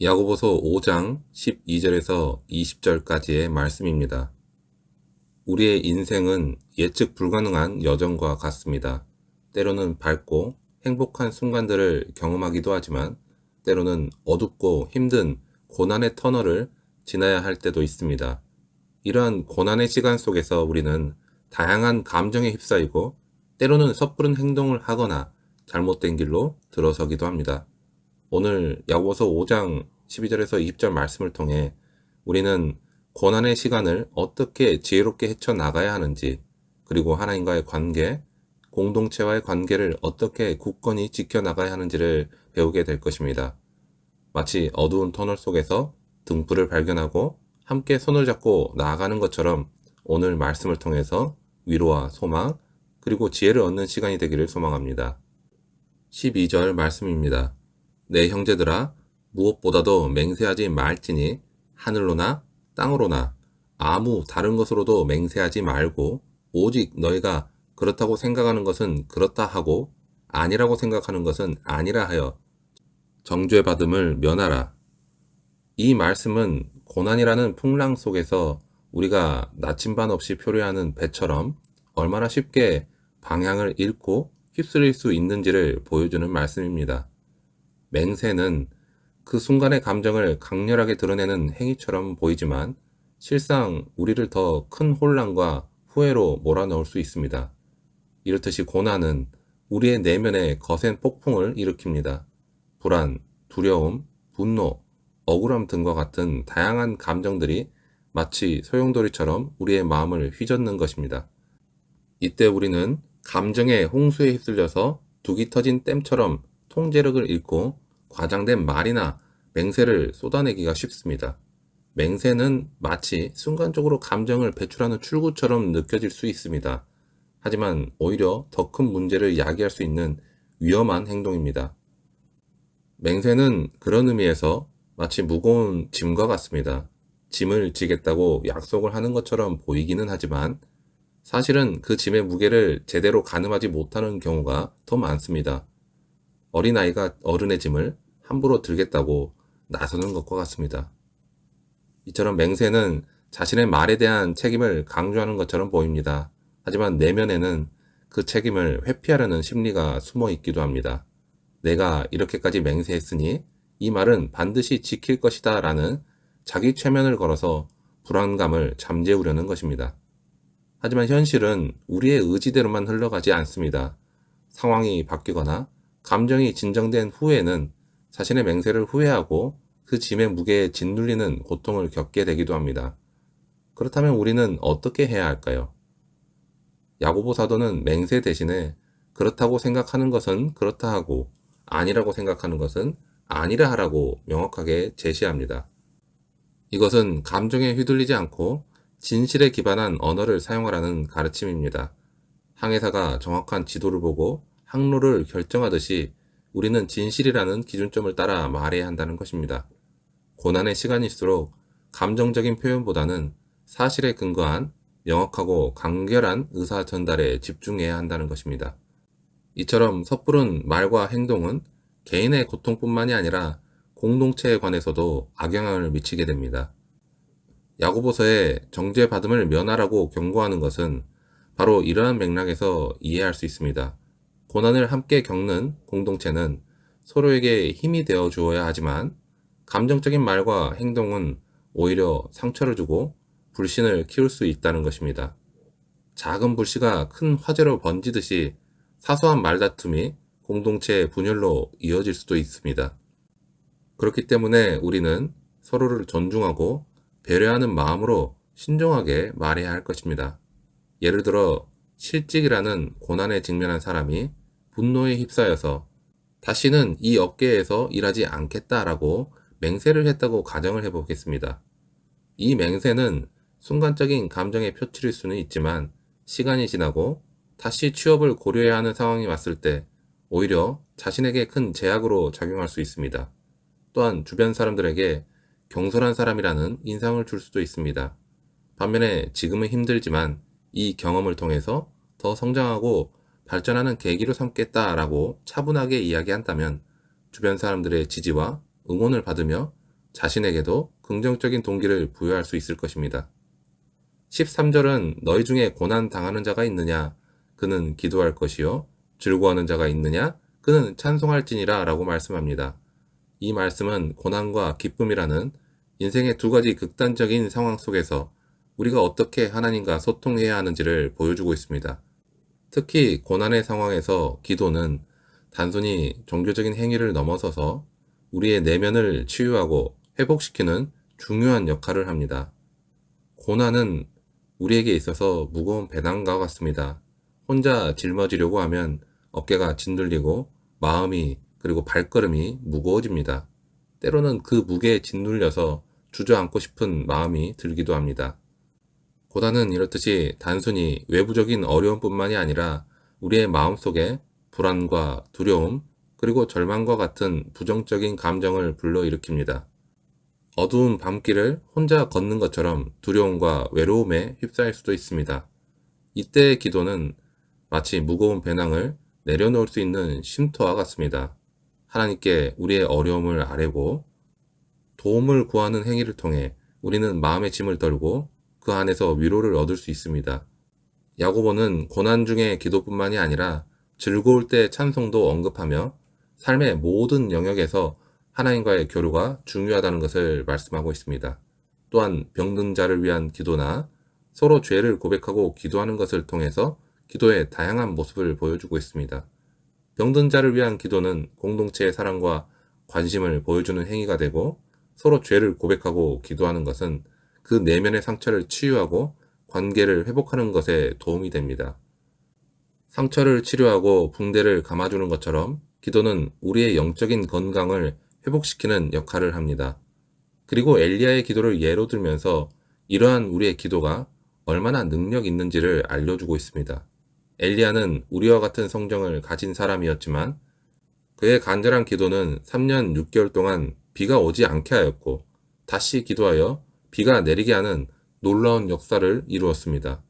야고보서 5장 12절에서 20절까지의 말씀입니다. 우리의 인생은 예측 불가능한 여정과 같습니다. 때로는 밝고 행복한 순간들을 경험하기도 하지만 때로는 어둡고 힘든 고난의 터널을 지나야 할 때도 있습니다. 이러한 고난의 시간 속에서 우리는 다양한 감정에 휩싸이고 때로는 섣부른 행동을 하거나 잘못된 길로 들어서기도 합니다. 오늘 야고보서 5장 12절에서 20절 말씀을 통해 우리는 고난의 시간을 어떻게 지혜롭게 헤쳐나가야 하는지, 그리고 하나님과의 관계, 공동체와의 관계를 어떻게 굳건히 지켜나가야 하는지를 배우게 될 것입니다. 마치 어두운 터널 속에서 등불을 발견하고 함께 손을 잡고 나아가는 것처럼 오늘 말씀을 통해서 위로와 소망, 그리고 지혜를 얻는 시간이 되기를 소망합니다. 12절 말씀입니다. 내 형제들아, 무엇보다도 맹세하지 말지니 하늘로나 땅으로나 아무 다른 것으로도 맹세하지 말고 오직 너희가 그렇다고 생각하는 것은 그렇다 하고 아니라고 생각하는 것은 아니라 하여 정죄 받음을 면하라. 이 말씀은 고난이라는 풍랑 속에서 우리가 나침반 없이 표류하는 배처럼 얼마나 쉽게 방향을 잃고 휩쓸릴 수 있는지를 보여주는 말씀입니다. 맹세는 그 순간의 감정을 강렬하게 드러내는 행위처럼 보이지만 실상 우리를 더 큰 혼란과 후회로 몰아넣을 수 있습니다. 이렇듯이 고난은 우리의 내면에 거센 폭풍을 일으킵니다. 불안, 두려움, 분노, 억울함 등과 같은 다양한 감정들이 마치 소용돌이처럼 우리의 마음을 휘젓는 것입니다. 이때 우리는 감정의 홍수에 휩쓸려서 둑이 터진 댐처럼 통제력을 잃고 과장된 말이나 맹세를 쏟아내기가 쉽습니다. 맹세는 마치 순간적으로 감정을 배출하는 출구처럼 느껴질 수 있습니다. 하지만 오히려 더 큰 문제를 야기할 수 있는 위험한 행동입니다. 맹세는 그런 의미에서 마치 무거운 짐과 같습니다. 짐을 지겠다고 약속을 하는 것처럼 보이기는 하지만 사실은 그 짐의 무게를 제대로 가늠하지 못하는 경우가 더 많습니다. 어린아이가 어른의 짐을 함부로 들겠다고 나서는 것과 같습니다. 이처럼 맹세는 자신의 말에 대한 책임을 강조하는 것처럼 보입니다. 하지만 내면에는 그 책임을 회피하려는 심리가 숨어 있기도 합니다. 내가 이렇게까지 맹세했으니 이 말은 반드시 지킬 것이다 라는 자기 최면을 걸어서 불안감을 잠재우려는 것입니다. 하지만 현실은 우리의 의지대로만 흘러가지 않습니다. 상황이 바뀌거나 감정이 진정된 후에는 자신의 맹세를 후회하고 그 짐의 무게에 짓눌리는 고통을 겪게 되기도 합니다. 그렇다면 우리는 어떻게 해야 할까요? 야고보 사도는 맹세 대신에 그렇다고 생각하는 것은 그렇다 하고 아니라고 생각하는 것은 아니라 하라고 명확하게 제시합니다. 이것은 감정에 휘둘리지 않고 진실에 기반한 언어를 사용하라는 가르침입니다. 항해사가 정확한 지도를 보고 항로를 결정하듯이 우리는 진실이라는 기준점을 따라 말해야 한다는 것입니다. 고난의 시간일수록 감정적인 표현보다는 사실에 근거한 명확하고 간결한 의사 전달에 집중해야 한다는 것입니다. 이처럼 섣부른 말과 행동은 개인의 고통뿐만이 아니라 공동체에 관해서도 악영향을 미치게 됩니다. 야고보서에 정죄받음을 면하라고 경고하는 것은 바로 이러한 맥락에서 이해할 수 있습니다. 고난을 함께 겪는 공동체는 서로에게 힘이 되어 주어야 하지만 감정적인 말과 행동은 오히려 상처를 주고 불신을 키울 수 있다는 것입니다. 작은 불씨가 큰 화재로 번지듯이 사소한 말다툼이 공동체의 분열로 이어질 수도 있습니다. 그렇기 때문에 우리는 서로를 존중하고 배려하는 마음으로 신중하게 말해야 할 것입니다. 예를 들어 실직이라는 고난에 직면한 사람이 분노에 휩싸여서 다시는 이 업계에서 일하지 않겠다라고 맹세를 했다고 가정을 해보겠습니다. 이 맹세는 순간적인 감정의 표출일 수는 있지만 시간이 지나고 다시 취업을 고려해야 하는 상황이 왔을 때 오히려 자신에게 큰 제약으로 작용할 수 있습니다. 또한 주변 사람들에게 경솔한 사람이라는 인상을 줄 수도 있습니다. 반면에 지금은 힘들지만 이 경험을 통해서 더 성장하고 발전하는 계기로 삼겠다라고 차분하게 이야기한다면 주변 사람들의 지지와 응원을 받으며 자신에게도 긍정적인 동기를 부여할 수 있을 것입니다. 13절은 너희 중에 고난 당하는 자가 있느냐? 그는 기도할 것이요. 즐거워하는 자가 있느냐? 그는 찬송할지니라 라고 말씀합니다. 이 말씀은 고난과 기쁨이라는 인생의 두 가지 극단적인 상황 속에서 우리가 어떻게 하나님과 소통해야 하는지를 보여주고 있습니다. 특히 고난의 상황에서 기도는 단순히 종교적인 행위를 넘어서서 우리의 내면을 치유하고 회복시키는 중요한 역할을 합니다. 고난은 우리에게 있어서 무거운 배낭과 같습니다. 혼자 짊어지려고 하면 어깨가 짓눌리고 마음이 그리고 발걸음이 무거워집니다. 때로는 그 무게에 짓눌려서 주저앉고 싶은 마음이 들기도 합니다. 고난은 이렇듯이 단순히 외부적인 어려움뿐만이 아니라 우리의 마음속에 불안과 두려움 그리고 절망과 같은 부정적인 감정을 불러일으킵니다. 어두운 밤길을 혼자 걷는 것처럼 두려움과 외로움에 휩싸일 수도 있습니다. 이때의 기도는 마치 무거운 배낭을 내려놓을 수 있는 쉼터와 같습니다. 하나님께 우리의 어려움을 아뢰고 도움을 구하는 행위를 통해 우리는 마음의 짐을 덜고 그 안에서 위로를 얻을 수 있습니다. 야고보는 고난 중의 기도뿐만이 아니라 즐거울 때 찬송도 언급하며 삶의 모든 영역에서 하나님과의 교류가 중요하다는 것을 말씀하고 있습니다. 또한 병든 자를 위한 기도나 서로 죄를 고백하고 기도하는 것을 통해서 기도의 다양한 모습을 보여주고 있습니다. 병든 자를 위한 기도는 공동체의 사랑과 관심을 보여주는 행위가 되고 서로 죄를 고백하고 기도하는 것은 그 내면의 상처를 치유하고 관계를 회복하는 것에 도움이 됩니다. 상처를 치료하고 붕대를 감아주는 것처럼 기도는 우리의 영적인 건강을 회복시키는 역할을 합니다. 그리고 엘리야의 기도를 예로 들면서 이러한 우리의 기도가 얼마나 능력 있는지를 알려주고 있습니다. 엘리야는 우리와 같은 성정을 가진 사람이었지만 그의 간절한 기도는 3년 6개월 동안 비가 오지 않게 하였고 다시 기도하여 비가 내리게 하는 놀라운 역사를 이루었습니다.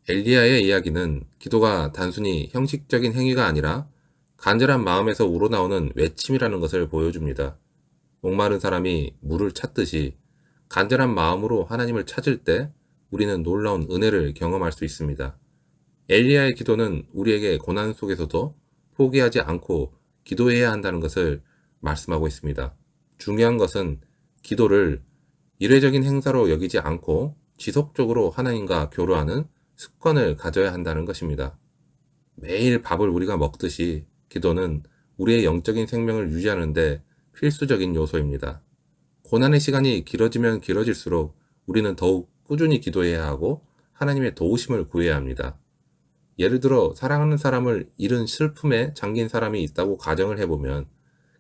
엘리야의 이야기는 기도가 단순히 형식적인 행위가 아니라 간절한 마음에서 우러나오는 외침이라는 것을 보여줍니다. 목마른 사람이 물을 찾듯이 간절한 마음으로 하나님을 찾을 때 우리는 놀라운 은혜를 경험할 수 있습니다. 엘리야의 기도는 우리에게 고난 속에서도 포기하지 않고 기도해야 한다는 것을 말씀하고 있습니다. 중요한 것은 기도를 일회적인 행사로 여기지 않고 지속적으로 하나님과 교류하는 습관을 가져야 한다는 것입니다. 매일 밥을 우리가 먹듯이 기도는 우리의 영적인 생명을 유지하는데 필수적인 요소입니다. 고난의 시간이 길어지면 길어질수록 우리는 더욱 꾸준히 기도해야 하고 하나님의 도우심을 구해야 합니다. 예를 들어 사랑하는 사람을 잃은 슬픔에 잠긴 사람이 있다고 가정을 해보면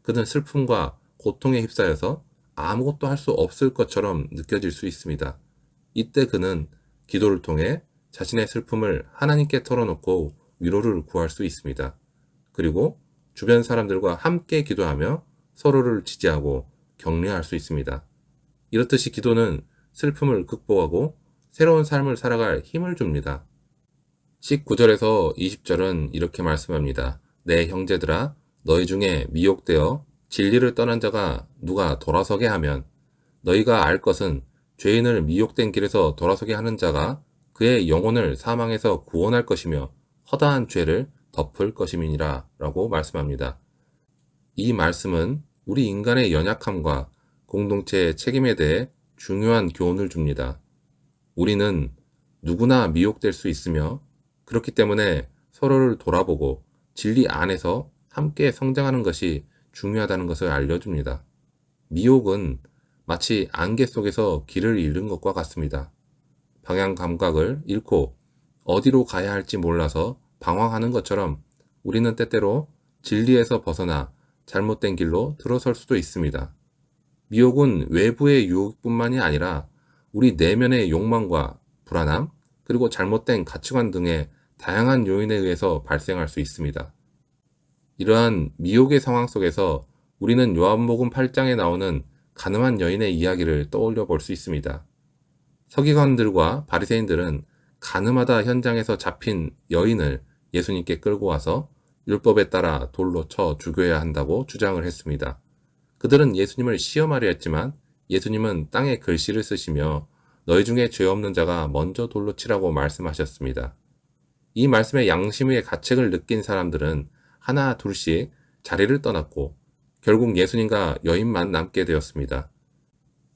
그는 슬픔과 고통에 휩싸여서 아무것도 할 수 없을 것처럼 느껴질 수 있습니다. 이때 그는 기도를 통해 자신의 슬픔을 하나님께 털어놓고 위로를 구할 수 있습니다. 그리고 주변 사람들과 함께 기도하며 서로를 지지하고 격려할 수 있습니다. 이렇듯이 기도는 슬픔을 극복하고 새로운 삶을 살아갈 힘을 줍니다. 19절에서 20절은 이렇게 말씀합니다. 내 형제들아, 너희 중에 미혹되어 진리를 떠난 자가 누가 돌아서게 하면 너희가 알 것은 죄인을 미혹된 길에서 돌아서게 하는 자가 그의 영혼을 사망에서 구원할 것이며 허다한 죄를 덮을 것임이니라 라고 말씀합니다. 이 말씀은 우리 인간의 연약함과 공동체의 책임에 대해 중요한 교훈을 줍니다. 우리는 누구나 미혹될 수 있으며 그렇기 때문에 서로를 돌아보고 진리 안에서 함께 성장하는 것이 중요하다는 것을 알려줍니다. 미혹은 마치 안개 속에서 길을 잃은 것과 같습니다. 방향 감각을 잃고 어디로 가야 할지 몰라서 방황하는 것처럼 우리는 때때로 진리에서 벗어나 잘못된 길로 들어설 수도 있습니다. 미혹은 외부의 유혹뿐만이 아니라 우리 내면의 욕망과 불안함, 그리고 잘못된 가치관 등의 다양한 요인에 의해서 발생할 수 있습니다. 이러한 미혹의 상황 속에서 우리는 요한복음 8장에 나오는 가늠한 여인의 이야기를 떠올려 볼 수 있습니다. 서기관들과 바리새인들은 가늠하다 현장에서 잡힌 여인을 예수님께 끌고 와서 율법에 따라 돌로 쳐 죽여야 한다고 주장을 했습니다. 그들은 예수님을 시험하려 했지만 예수님은 땅에 글씨를 쓰시며 너희 중에 죄 없는 자가 먼저 돌로 치라고 말씀하셨습니다. 이 말씀의 양심의 가책을 느낀 사람들은 하나 둘씩 자리를 떠났고 결국 예수님과 여인만 남게 되었습니다.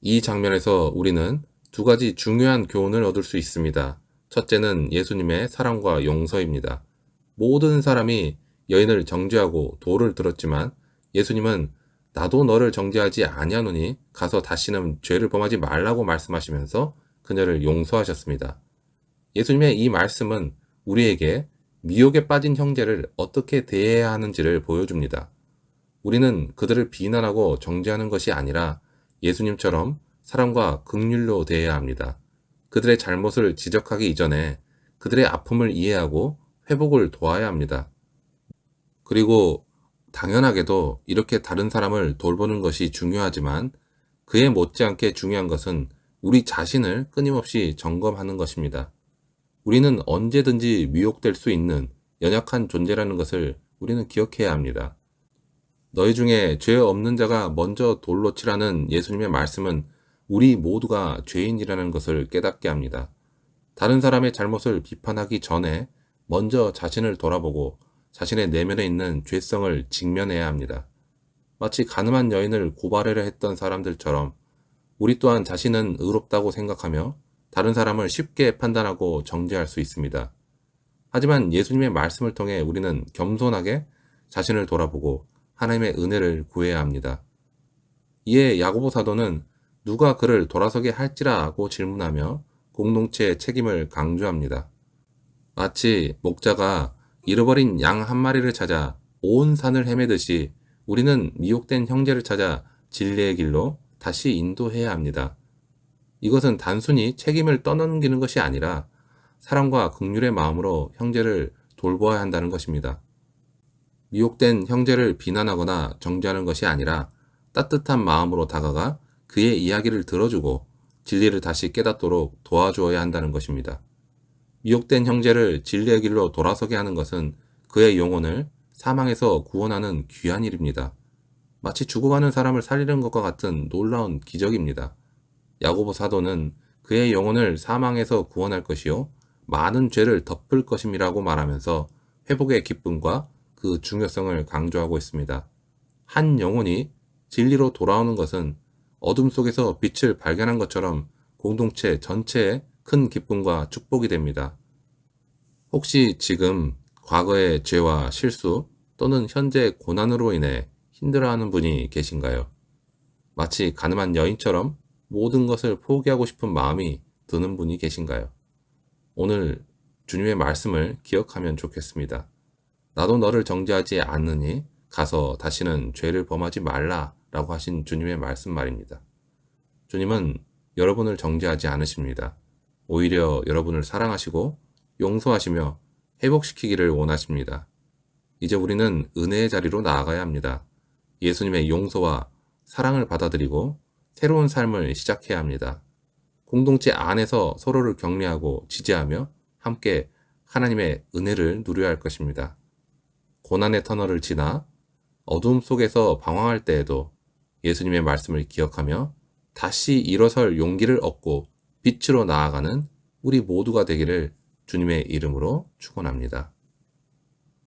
이 장면에서 우리는 두 가지 중요한 교훈을 얻을 수 있습니다. 첫째는 예수님의 사랑과 용서입니다. 모든 사람이 여인을 정죄하고 돌을 들었지만 예수님은 나도 너를 정죄하지 아니하노니 가서 다시는 죄를 범하지 말라고 말씀하시면서 그녀를 용서하셨습니다. 예수님의 이 말씀은 우리에게 미혹에 빠진 형제를 어떻게 대해야 하는지를 보여줍니다. 우리는 그들을 비난하고 정죄하는 것이 아니라 예수님처럼 사랑과 긍휼로 대해야 합니다. 그들의 잘못을 지적하기 이전에 그들의 아픔을 이해하고 회복을 도와야 합니다. 그리고 당연하게도 이렇게 다른 사람을 돌보는 것이 중요하지만 그에 못지않게 중요한 것은 우리 자신을 끊임없이 점검하는 것입니다. 우리는 언제든지 미혹될 수 있는 연약한 존재라는 것을 우리는 기억해야 합니다. 너희 중에 죄 없는 자가 먼저 돌로 치라는 예수님의 말씀은 우리 모두가 죄인이라는 것을 깨닫게 합니다. 다른 사람의 잘못을 비판하기 전에 먼저 자신을 돌아보고 자신의 내면에 있는 죄성을 직면해야 합니다. 마치 가늠한 여인을 고발하려 했던 사람들처럼 우리 또한 자신은 의롭다고 생각하며 다른 사람을 쉽게 판단하고 정죄할 수 있습니다. 하지만 예수님의 말씀을 통해 우리는 겸손하게 자신을 돌아보고 하나님의 은혜를 구해야 합니다. 이에 야고보 사도는 누가 그를 돌아서게 할지라고 질문하며 공동체의 책임을 강조합니다. 마치 목자가 잃어버린 양 한 마리를 찾아 온 산을 헤매듯이 우리는 미혹된 형제를 찾아 진리의 길로 다시 인도해야 합니다. 이것은 단순히 책임을 떠넘기는 것이 아니라 사랑과 긍휼의 마음으로 형제를 돌보아야 한다는 것입니다. 미혹된 형제를 비난하거나 정죄하는 것이 아니라 따뜻한 마음으로 다가가 그의 이야기를 들어주고 진리를 다시 깨닫도록 도와주어야 한다는 것입니다. 미혹된 형제를 진리의 길로 돌아서게 하는 것은 그의 영혼을 사망에서 구원하는 귀한 일입니다. 마치 죽어가는 사람을 살리는 것과 같은 놀라운 기적입니다. 야고보 사도는 그의 영혼을 사망에서 구원할 것이요 많은 죄를 덮을 것임이라고 말하면서 회복의 기쁨과 그 중요성을 강조하고 있습니다. 한 영혼이 진리로 돌아오는 것은 어둠 속에서 빛을 발견한 것처럼 공동체 전체의 큰 기쁨과 축복이 됩니다. 혹시 지금 과거의 죄와 실수 또는 현재 고난으로 인해 힘들어하는 분이 계신가요? 마치 가늠한 여인처럼 모든 것을 포기하고 싶은 마음이 드는 분이 계신가요? 오늘 주님의 말씀을 기억하면 좋겠습니다. 나도 너를 정죄하지 않느니 가서 다시는 죄를 범하지 말라 라고 하신 주님의 말씀 말입니다. 주님은 여러분을 정죄하지 않으십니다. 오히려 여러분을 사랑하시고 용서하시며 회복시키기를 원하십니다. 이제 우리는 은혜의 자리로 나아가야 합니다. 예수님의 용서와 사랑을 받아들이고 새로운 삶을 시작해야 합니다. 공동체 안에서 서로를 격려하고 지지하며 함께 하나님의 은혜를 누려야 할 것입니다. 고난의 터널을 지나 어둠 속에서 방황할 때에도 예수님의 말씀을 기억하며 다시 일어설 용기를 얻고 빛으로 나아가는 우리 모두가 되기를 주님의 이름으로 축원합니다.